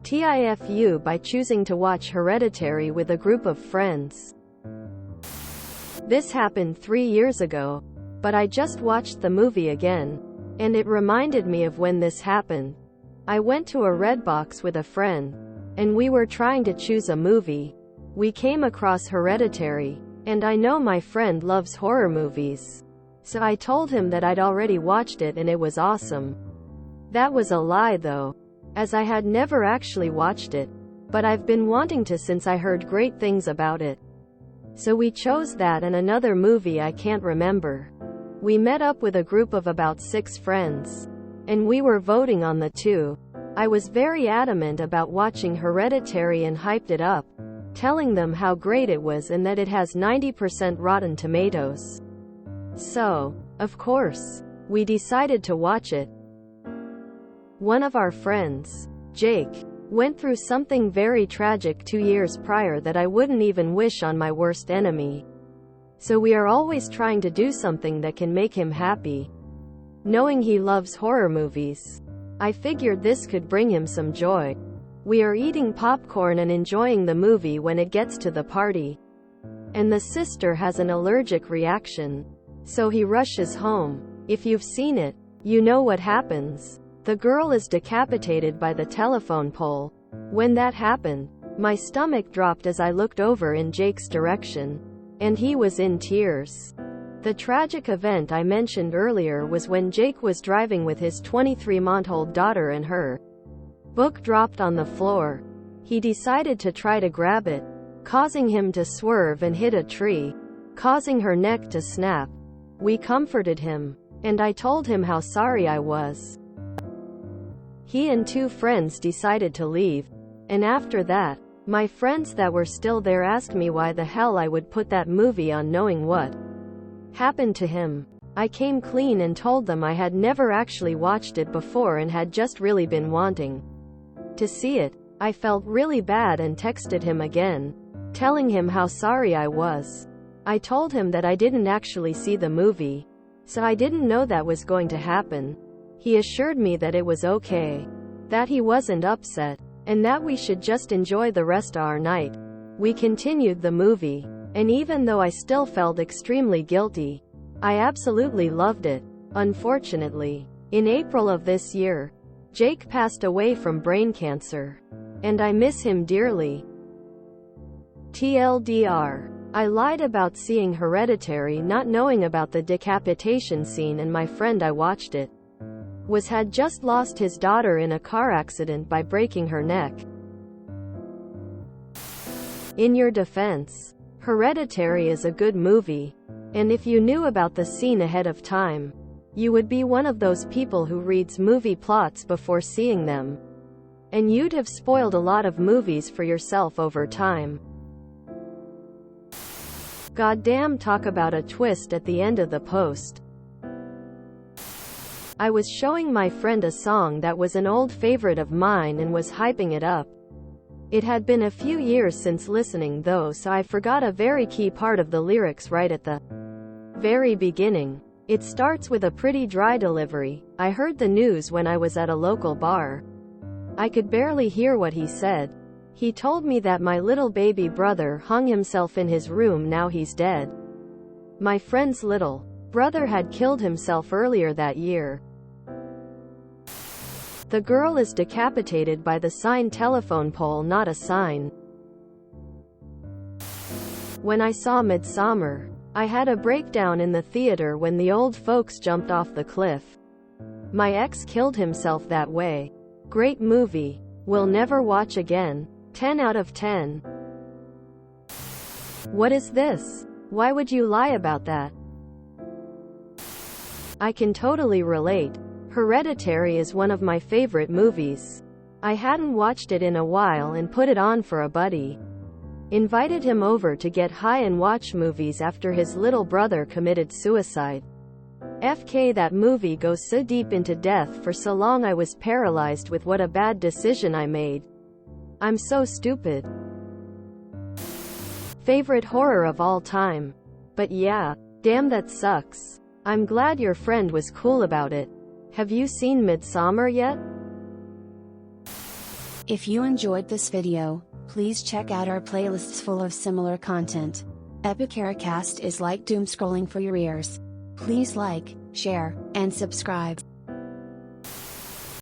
TIFU by choosing to watch Hereditary with a group of friends. This happened 3 years ago, but I just watched the movie again, and it reminded me of when this happened. I went to a Redbox with a friend, and we were trying to choose a movie. We came across Hereditary, and I know my friend loves horror movies. So I told him that I'd already watched it and it was awesome. That was a lie though, as I had never actually watched it, but I've been wanting to since I heard great things about it. So we chose that and another movie I can't remember. We met up with a group of about 6 friends, and we were voting on the two. I was very adamant about watching Hereditary and hyped it up, telling them how great it was and that it has 90% Rotten Tomatoes. So, of course, we decided to watch it. One of our friends, Jake, went through something very tragic 2 years prior that I wouldn't even wish on my worst enemy. So we are always trying to do something that can make him happy. Knowing he loves horror movies, I figured this could bring him some joy. We are eating popcorn and enjoying the movie when it gets to the party, and the sister has an allergic reaction, so he rushes home. If you've seen it, you know what happens. The girl is decapitated by the telephone pole. When that happened, my stomach dropped as I looked over in Jake's direction, and he was in tears. The tragic event I mentioned earlier was when Jake was driving with his 23-month-old daughter and her book dropped on the floor. He decided to try to grab it, causing him to swerve and hit a tree, causing her neck to snap. We comforted him, and I told him how sorry I was. He and 2 friends decided to leave, and after that, my friends that were still there asked me why the hell I would put that movie on knowing what happened to him. I came clean and told them I had never actually watched it before and had just really been wanting to see it. I felt really bad and texted him again, telling him how sorry I was. I told him that I didn't actually see the movie, so I didn't know that was going to happen. He assured me that it was okay, that he wasn't upset, and that we should just enjoy the rest of our night. We continued the movie, and even though I still felt extremely guilty, I absolutely loved it. Unfortunately, in April of this year, Jake passed away from brain cancer, and I miss him dearly. TLDR. I lied about seeing Hereditary not knowing about the decapitation scene, and my friend I watched it had just lost his daughter in a car accident by breaking her neck. In your defense, Hereditary is a good movie, and if you knew about the scene ahead of time, you would be one of those people who reads movie plots before seeing them, and you'd have spoiled a lot of movies for yourself over time. Goddamn, talk about a twist at the end of the post. I was showing my friend a song that was an old favorite of mine and was hyping it up. It had been a few years since listening though, so I forgot a very key part of the lyrics right at the very beginning. It starts with a pretty dry delivery. I heard the news when I was at a local bar. I could barely hear what he said. He told me that my little baby brother hung himself in his room, now he's dead. My friend's little brother had killed himself earlier that year. The girl is decapitated by the sign telephone pole, not a sign. When I saw Midsommar, I had a breakdown in the theater when the old folks jumped off the cliff. My ex killed himself that way. Great movie. Will never watch again. 10 out of 10. What is this? Why would you lie about that? I can totally relate. Hereditary is one of my favorite movies. I hadn't watched it in a while and put it on for a buddy. Invited him over to get high and watch movies after his little brother committed suicide. FK, that movie goes so deep into death. For so long I was paralyzed with what a bad decision I made. I'm so stupid. Favorite horror of all time. But yeah, damn, that sucks. I'm glad your friend was cool about it. Have you seen Midsommar yet? If you enjoyed this video, please check out our playlists full of similar content. Epic Haircast is like doom scrolling for your ears. Please like, share, and subscribe.